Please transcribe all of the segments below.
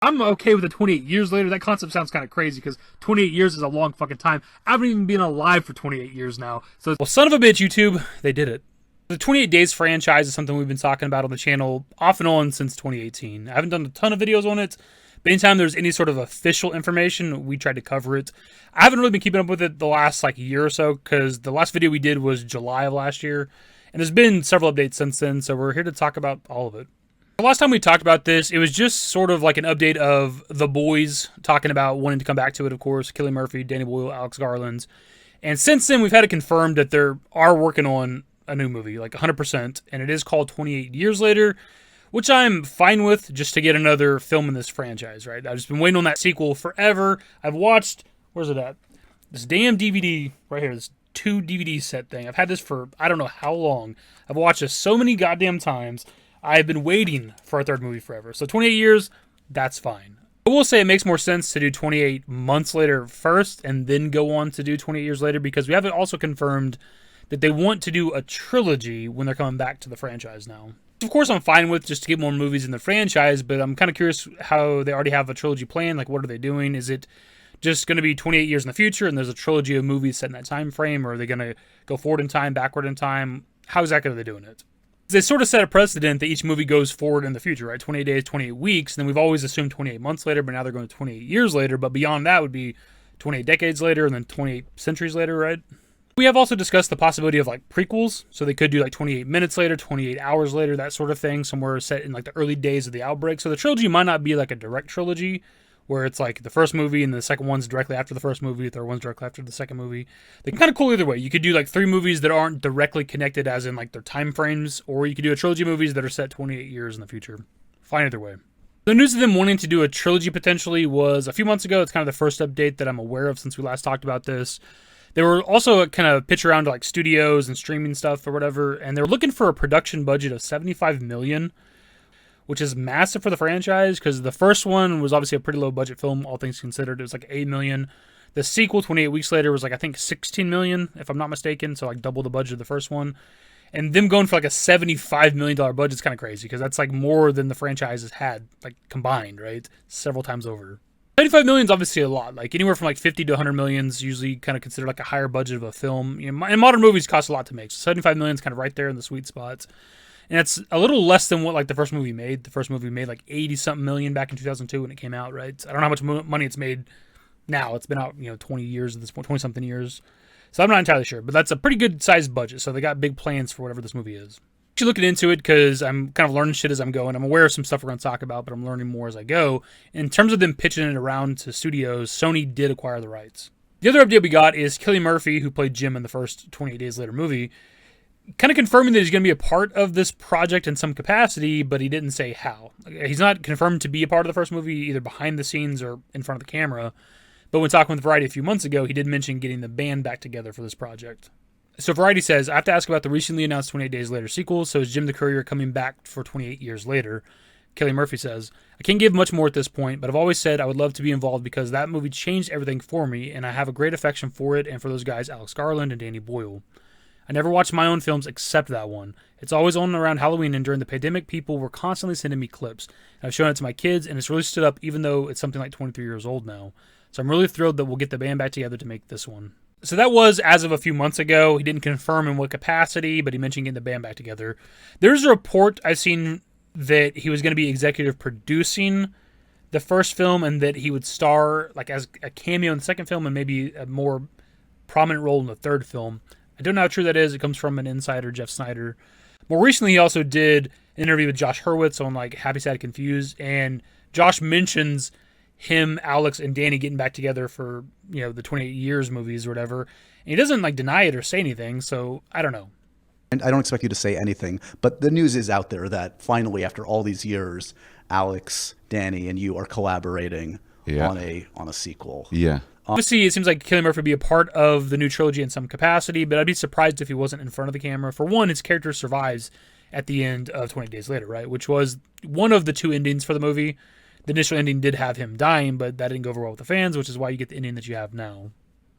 I'm okay with the 28 years later. That concept sounds kind of crazy because 28 years is a long fucking time. I haven't even been alive for 28 years now. So, well, son of a bitch, YouTube, they did it. The 28 Days franchise is something we've been talking about on the channel off and on since 2018. I haven't done a ton of videos on it, but anytime there's any sort of official information, we tried to cover it. I haven't really been keeping up with it the last year or so because the last video we did was July of last year, and there's been several updates since then, so we're here to talk about all of it. The last time we talked about this, it was just sort of like an update of the boys talking about wanting to come back to it, of course. Cillian Murphy, Danny Boyle, Alex Garland. And since then, we've had it confirmed that they are working on a new movie, 100%. And it is called 28 Years Later, which I'm fine with just to get another film in this franchise, right? I've just been waiting on that sequel forever. I've watched, where's it at? This damn DVD right here, this 2 DVD set thing. I've had this for I don't know how long. I've watched this so many goddamn times. I've been waiting for a third movie forever. So 28 years, that's fine. I will say it makes more sense to do 28 months later first and then go on to do 28 years later because we have it also confirmed that they want to do a trilogy when they're coming back to the franchise now. Of course, I'm fine with just to get more movies in the franchise, but I'm kind of curious how they already have a trilogy plan. What are they doing? Is it just going to be 28 years in the future and there's a trilogy of movies set in that time frame, or are they going to go forward in time, backward in time? How exactly are they doing it? They sort of set a precedent that each movie goes forward in the future, right? 28 days, 28 weeks, and then we've always assumed 28 months later, but now they're going to 28 years later, but beyond that would be 28 decades later and then 28 centuries later, right? We have also discussed the possibility of prequels, so they could do 28 minutes later, 28 hours later, that sort of thing, somewhere set in the early days of the outbreak. So the trilogy might not be a direct trilogy, where it's the first movie and the second one's directly after the first movie, the third one's directly after the second movie. They're kind of cool either way. You could do 3 movies that aren't directly connected as in their time frames, or you could do a trilogy of movies that are set 28 years in the future. Fine either way. The news of them wanting to do a trilogy potentially was a few months ago. It's kind of the first update that I'm aware of since we last talked about this. They were also kind of pitch around to studios and streaming stuff or whatever, and they were looking for a production budget of $75 million, which is massive for the franchise because the first one was obviously a pretty low budget film, all things considered. It was $8 million. The sequel, 28 Weeks Later, was I think $16 million, if I'm not mistaken, so double the budget of the first one. And them going for a $75 million budget is kind of crazy because that's more than the franchise has had combined, right? Several times over. $75 million is obviously a lot. Anywhere from 50 to 100 million is usually kind of considered a higher budget of a film. And modern movies cost a lot to make, so $75 million is kind of right there in the sweet spot. And it's a little less than what the first movie made. The first movie made 80-something million back in 2002 when it came out, right? I don't know how much money it's made now. It's been out 20 years at this point, 20-something years. So I'm not entirely sure, but that's a pretty good sized budget. So they got big plans for whatever this movie is. Actually looking into it because I'm kind of learning shit as I'm going. I'm aware of some stuff we're going to talk about, but I'm learning more as I go. In terms of them pitching it around to studios, Sony did acquire the rights. The other update we got is Cillian Murphy, who played Jim in the first 28 Days Later movie, kind of confirming that he's going to be a part of this project in some capacity, but he didn't say how. He's not confirmed to be a part of the first movie, either behind the scenes or in front of the camera. But when talking with Variety a few months ago, he did mention getting the band back together for this project. So Variety says, I have to ask about the recently announced 28 Days Later sequel, so is Jim the Courier coming back for 28 years later? Cillian Murphy says, I can't give much more at this point, but I've always said I would love to be involved because that movie changed everything for me, and I have a great affection for it and for those guys, Alex Garland and Danny Boyle. I never watched my own films except that one. It's always on around Halloween, and during the pandemic, people were constantly sending me clips. I've shown it to my kids, and it's really stood up even though it's something 23 years old now. So I'm really thrilled that we'll get the band back together to make this one. So that was as of a few months ago. He didn't confirm in what capacity, but he mentioned getting the band back together. There's a report I've seen that he was going to be executive producing the first film and that he would star as a cameo in the second film and maybe a more prominent role in the third film. I don't know how true that is. It comes from an insider, Jeff Snyder. More recently, he also did an interview with Josh Hurwitz on Happy, Sad, Confused, and Josh mentions him, Alex, and Danny getting back together for the 28 Years movies or whatever. And he doesn't deny it or say anything, so I don't know. And I don't expect you to say anything, but the news is out there that finally, after all these years, Alex, Danny, and you are collaborating on a sequel. Yeah. Obviously, it seems like Cillian Murphy would be a part of the new trilogy in some capacity, but I'd be surprised if he wasn't in front of the camera. For one, his character survives at the end of 28 Days Later, right? Which was one of the 2 endings for the movie. The initial ending did have him dying, but that didn't go over well with the fans, which is why you get the ending that you have now.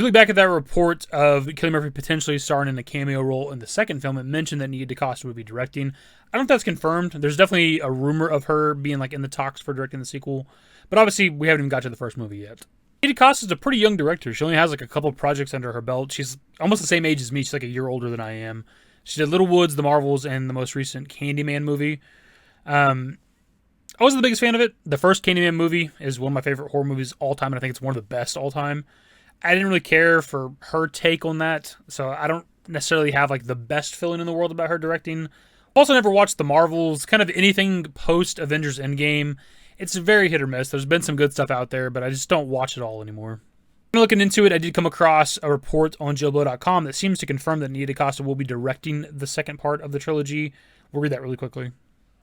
If you look back at that report of Cillian Murphy potentially starring in a cameo role in the second film, it mentioned that Nia DaCosta would be directing. I don't know if that's confirmed. There's definitely a rumor of her being like in the talks for directing the sequel, but obviously we haven't even got to the first movie yet. Nia DaCosta is a pretty young director. She only has like a couple projects under her belt. She's almost the same age as me. She's like a year older than I am. She did Little Woods, The Marvels, and the most recent Candyman movie. I wasn't the biggest fan of it. The first Candyman movie is one of my favorite horror movies all time, and I think it's one of the best all time. I didn't really care for her take on that, so I don't necessarily have like the best feeling in the world about her directing. Also never watched The Marvels, kind of anything post-Avengers Endgame. It's very hit or miss. There's been some good stuff out there, but I just don't watch it all anymore. Looking into it, I did come across a report on JoBlo.com that seems to confirm that Nia DaCosta will be directing the second part of the trilogy. We'll read that really quickly.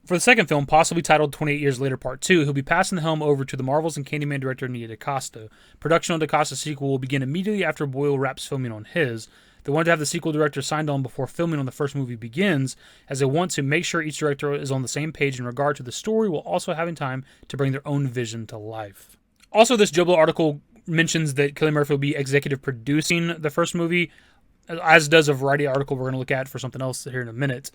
For the second film, possibly titled 28 Years Later Part 2, he'll be passing the helm over to the Marvels and Candyman director Nia DaCosta. Production on DaCosta's sequel will begin immediately after Boyle wraps filming on his. They wanted to have the sequel director signed on before filming on the first movie begins, as they want to make sure each director is on the same page in regard to the story while also having time to bring their own vision to life. Also, this JoBlo article mentions that Cillian Murphy will be executive producing the first movie, as does a Variety article we're going to look at for something else here in a minute.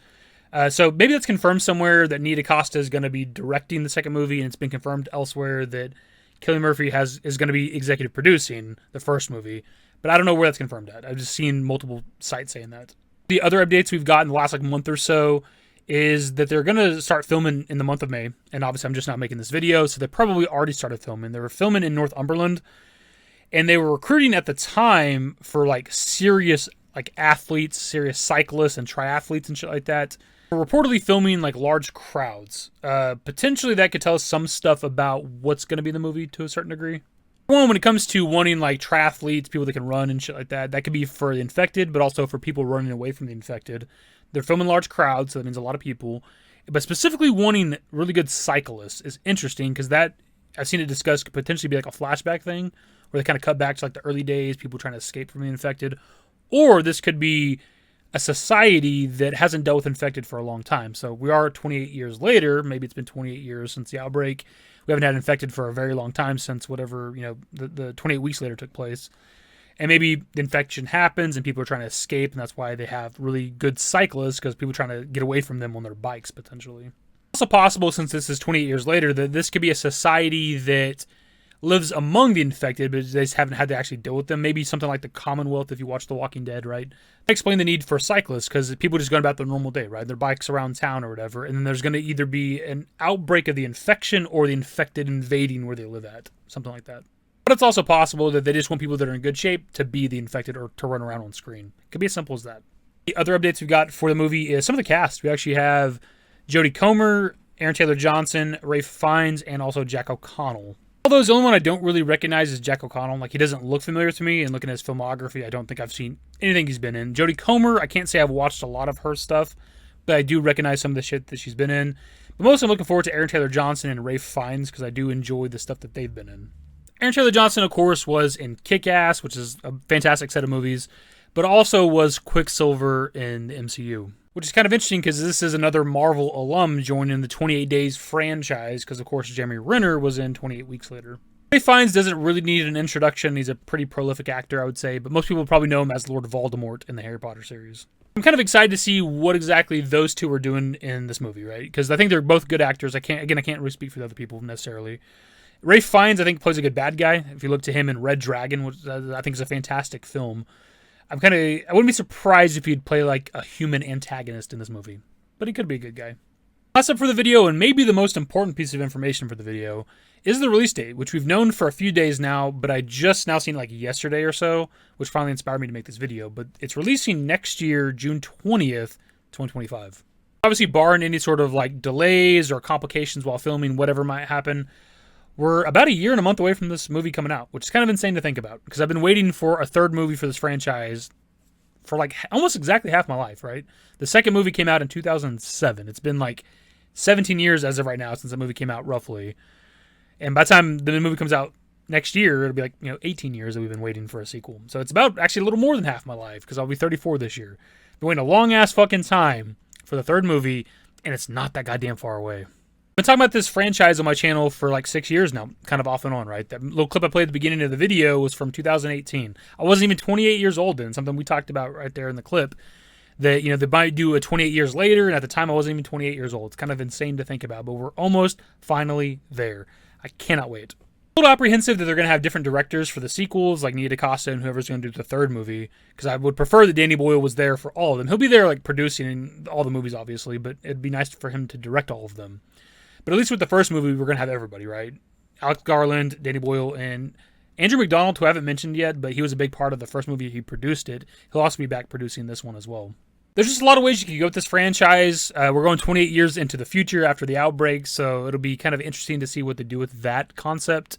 So maybe that's confirmed somewhere that Nia DaCosta is going to be directing the second movie, and it's been confirmed elsewhere that Cillian Murphy is going to be executive producing the first movie. But I don't know where that's confirmed at. I've just seen multiple sites saying that. The other updates we've got in the last month or so is that they're going to start filming in the month of May. And obviously I'm just not making this video, so they probably already started filming. They were filming in Northumberland, and they were recruiting at the time for like serious like athletes, serious cyclists and triathletes and shit like that. We're reportedly filming like large crowds. Potentially that could tell us some stuff about what's going to be in the movie to a certain degree. One, when it comes to wanting like triathletes, people that can run and shit like that, that could be for the infected, but also for people running away from the infected. They're filming large crowds, so that means a lot of people. But specifically wanting really good cyclists is interesting because that, I've seen it discussed, could potentially be like a flashback thing where they kind of cut back to like the early days, people trying to escape from the infected. Or this could be a society that hasn't dealt with infected for a long time. So we are 28 years later. Maybe it's been 28 years since the outbreak. We haven't had infected for a very long time since whatever, the 28 weeks later took place. And maybe the infection happens and people are trying to escape, and that's why they have really good cyclists, because people are trying to get away from them on their bikes, potentially. It's also possible, since this is 28 years later, that this could be a society that lives among the infected, but they just haven't had to actually deal with them. Maybe something like the Commonwealth, if you watch The Walking Dead, right? I explain the need for cyclists, because people just going about their normal day, right? Their bikes around town or whatever, and then there's going to either be an outbreak of the infection or the infected invading where they live at, something like that. But it's also possible that they just want people that are in good shape to be the infected or to run around on screen. It could be as simple as that. The other updates we've got for the movie is some of the cast. We actually have Jodie Comer, Aaron Taylor Johnson, Ralph Fiennes, and also Jack O'Connell. Although the only one I don't really recognize is Jack O'Connell. Like, he doesn't look familiar to me, and looking at his filmography, I don't think I've seen anything he's been in. Jodie Comer, I can't say I've watched a lot of her stuff, but I do recognize some of the shit that she's been in. But mostly I'm looking forward to Aaron Taylor Johnson and Ralph Fiennes, because I do enjoy the stuff that they've been in. Aaron Taylor Johnson, of course, was in Kick-Ass, which is a fantastic set of movies, but also was Quicksilver in the MCU. Which is kind of interesting because this is another Marvel alum joining the 28 Days franchise, because of course Jeremy Renner was in 28 Weeks Later. Ralph Fiennes doesn't really need an introduction. He's a pretty prolific actor, I would say, but most people probably know him as Lord Voldemort in the Harry Potter series. I'm kind of excited to see what exactly those two are doing in this movie, right? Because I think they're both good actors. I can't really speak for the other people necessarily. Ralph Fiennes, I think, plays a good bad guy. If you look to him in Red Dragon, which I think is a fantastic film, I wouldn't be surprised if he'd play like a human antagonist in this movie, but he could be a good guy. Last up for the video, and maybe the most important piece of information for the video, is the release date, which we've known for a few days now, but I just now seen like yesterday or so, which finally inspired me to make this video. But it's releasing next year, June 20th, 2025. Obviously, barring any sort of like delays or complications while filming, whatever might happen, we're about a year and a month away from this movie coming out, which is kind of insane to think about, because I've been waiting for a third movie for this franchise for like almost exactly half my life, right? The second movie came out in 2007. It's been like 17 years as of right now since the movie came out, roughly. And by the time the movie comes out next year, it'll be like 18 years that we've been waiting for a sequel. So it's about actually a little more than half my life, because I'll be 34 this year. Been waiting a long ass fucking time for the third movie, and it's not that goddamn far away. I've been talking about this franchise on my channel for like 6 years now, kind of off and on, right? That little clip I played at the beginning of the video was from 2018. I wasn't even 28 years old then, something we talked about right there in the clip. That, you know, they might do a 28 years later, and at the time I wasn't even 28 years old. It's kind of insane to think about, but we're almost finally there. I cannot wait. A little apprehensive that they're going to have different directors for the sequels, like DaCosta and whoever's going to do the third movie, because I would prefer that Danny Boyle was there for all of them. He'll be there like producing all the movies, obviously, but it'd be nice for him to direct all of them. But at least with the first movie, we're going to have everybody, right? Alex Garland, Danny Boyle, and Andrew McDonald, who I haven't mentioned yet, but he was a big part of the first movie. He produced it. He'll also be back producing this one as well. There's just a lot of ways you can go with this franchise. We're going 28 years into the future after the outbreak, so it'll be kind of interesting to see what they do with that concept.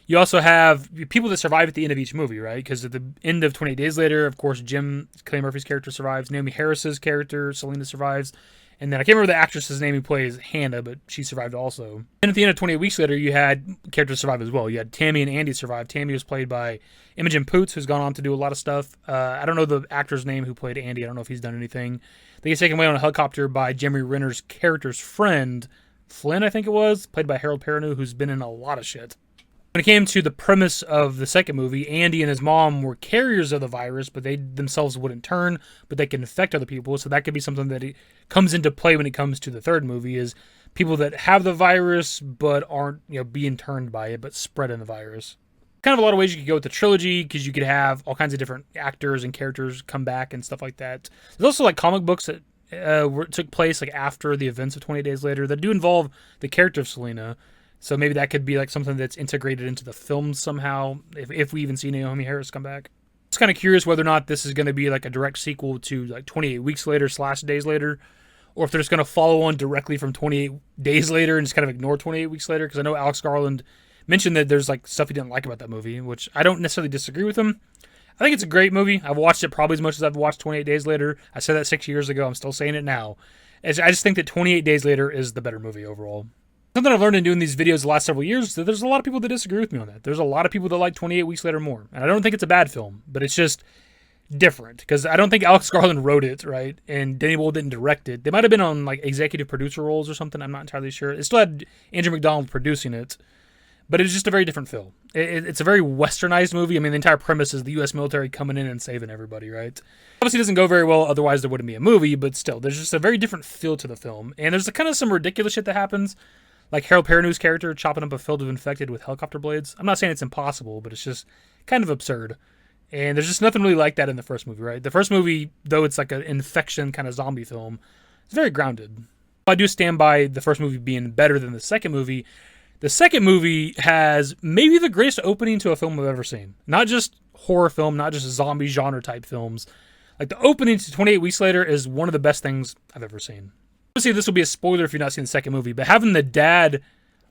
You also have people that survive at the end of each movie, right? Because at the end of 28 Days Later, of course, Cillian Murphy's character survives. Naomi Harris's character, Selena, survives. And then I can't remember the actress's name who plays Hannah, but she survived also. And at the end of 28 Weeks Later, you had characters survive as well. You had Tammy and Andy survive. Tammy was played by Imogen Poots, who's gone on to do a lot of stuff. I don't know the actor's name who played Andy. I don't know if he's done anything. They get taken away on a helicopter by Jeremy Renner's character's friend, Flynn, I think it was, played by Harold Perrineau, who's been in a lot of shit. When it came to the premise of the second movie, Andy and his mom were carriers of the virus, but they themselves wouldn't turn, but they can infect other people. So that could be something that comes into play when it comes to the third movie, is people that have the virus but aren't, you know, being turned by it, but spreading the virus. Kind of a lot of ways you could go with the trilogy, because you could have all kinds of different actors and characters come back and stuff like that. There's also like comic books that took place like after the events of 28 Days Later that do involve the character of Selena. So maybe that could be like something that's integrated into the film somehow, if we even see Naomi Harris come back. I'm just kind of curious whether or not this is going to be like a direct sequel to like 28 Weeks Later / Days Later, or if they're just going to follow on directly from 28 Days Later and just kind of ignore 28 Weeks Later, because I know Alex Garland mentioned that there's like stuff he didn't like about that movie, which I don't necessarily disagree with him. I think it's a great movie. I've watched it probably as much as I've watched 28 Days Later. I said that 6 years ago. I'm still saying it now. I just think that 28 Days Later is the better movie overall. Something I've learned in doing these videos the last several years is that there's a lot of people that disagree with me on that. There's a lot of people that like 28 Weeks Later more. And I don't think it's a bad film, but it's just different. Because I don't think Alex Garland wrote it, right? And Danny Boyle didn't direct it. They might have been on like executive producer roles or something. I'm not entirely sure. It still had Andrew McDonald producing it. But it's just a very different film. It's a very westernized movie. I mean, the entire premise is the U.S. military coming in and saving everybody, right? Obviously, it doesn't go very well. Otherwise, there wouldn't be a movie. But still, there's just a very different feel to the film. And there's kind of some ridiculous shit that happens. Like Harold Perrineau's character chopping up a field of infected with helicopter blades. I'm not saying it's impossible, but it's just kind of absurd. And there's just nothing really like that in the first movie, right? The first movie, though it's like an infection kind of zombie film, it's very grounded. I do stand by the first movie being better than the second movie. The second movie has maybe the greatest opening to a film I've ever seen. Not just horror film, not just zombie genre type films. Like the opening to 28 Weeks Later is one of the best things I've ever seen. Obviously, this will be a spoiler if you've not seen the second movie, but having the dad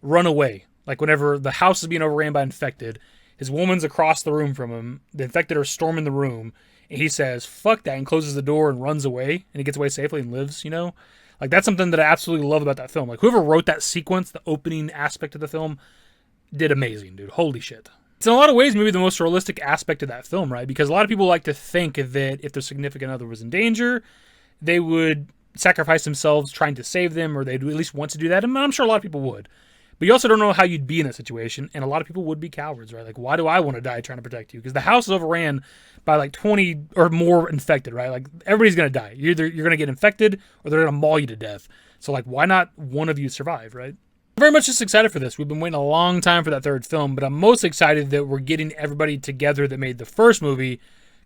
run away, like whenever the house is being overran by infected, his woman's across the room from him, the infected are storming the room, and he says, fuck that, and closes the door and runs away, and he gets away safely and lives, you know? Like, that's something that I absolutely love about that film. Like, whoever wrote that sequence, the opening aspect of the film, did amazing, dude. Holy shit. It's in a lot of ways maybe the most realistic aspect of that film, right? Because a lot of people like to think that if their significant other was in danger, they would sacrifice themselves trying to save them, or they'd at least want to do that. And I'm sure a lot of people would. But you also don't know how you'd be in that situation, and a lot of people would be cowards, right? Like, why do I want to die trying to protect you? Because the house is overran by like 20 or more infected, right? Like, everybody's going to die. You're going to get infected, or they're going to maul you to death. So, like, why not one of you survive, right? I'm very much just excited for this. We've been waiting a long time for that third film, but I'm most excited that we're getting everybody together that made the first movie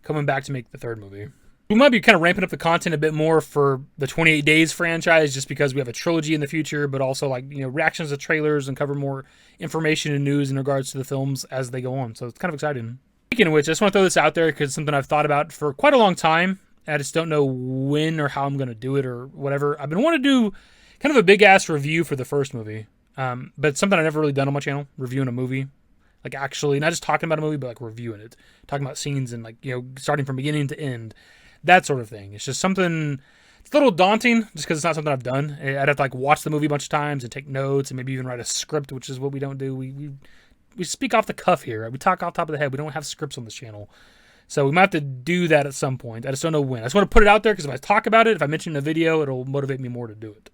coming back to make the third movie. We might be kind of ramping up the content a bit more for the 28 Days franchise just because we have a trilogy in the future, but also like, you know, reactions to trailers and cover more information and news in regards to the films as they go on. So it's kind of exciting. Speaking of which, I just want to throw this out there because it's something I've thought about for quite a long time. I just don't know when or how I'm going to do it or whatever. I've been wanting to do kind of a big ass review for the first movie, but it's something I've never really done on my channel, reviewing a movie. Like actually, not just talking about a movie, but like reviewing it, talking about scenes and like, you know, starting from beginning to end. That sort of thing. It's just something, it's a little daunting just because it's not something I've done. I'd have to like watch the movie a bunch of times and take notes and maybe even write a script, which is what we don't do. We speak off the cuff here. Right? We talk off the top of the head. We don't have scripts on this channel. So we might have to do that at some point. I just don't know when. I just want to put it out there because if I talk about it, if I mention it in a video, it'll motivate me more to do it.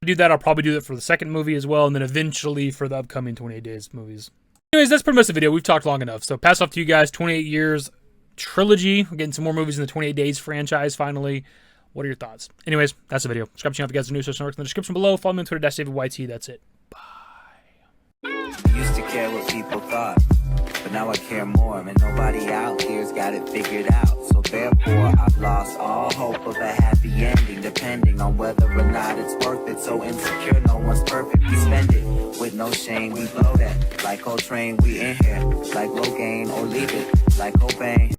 do that, I'll probably do that for the second movie as well, and then eventually for the upcoming 28 Days movies. Anyways, that's pretty much the video. We've talked long enough. So pass off to you guys. 28 Years Trilogy. We're getting some more movies in the 28 Days franchise finally. What are your thoughts? Anyways, that's the video. Subscribe to the channel if you guys are new. Search in the description below. Follow me on Twitter, @DavidYT. That's it. Used to care what people thought, but now I care more. And nobody out here's got it figured out. So therefore, I've lost all hope of a happy ending, depending on whether or not it's worth it. So insecure, no one's perfect. We spend it with no shame. We blow that like Coltrane. We in here like Logain, or leave it like Cobain.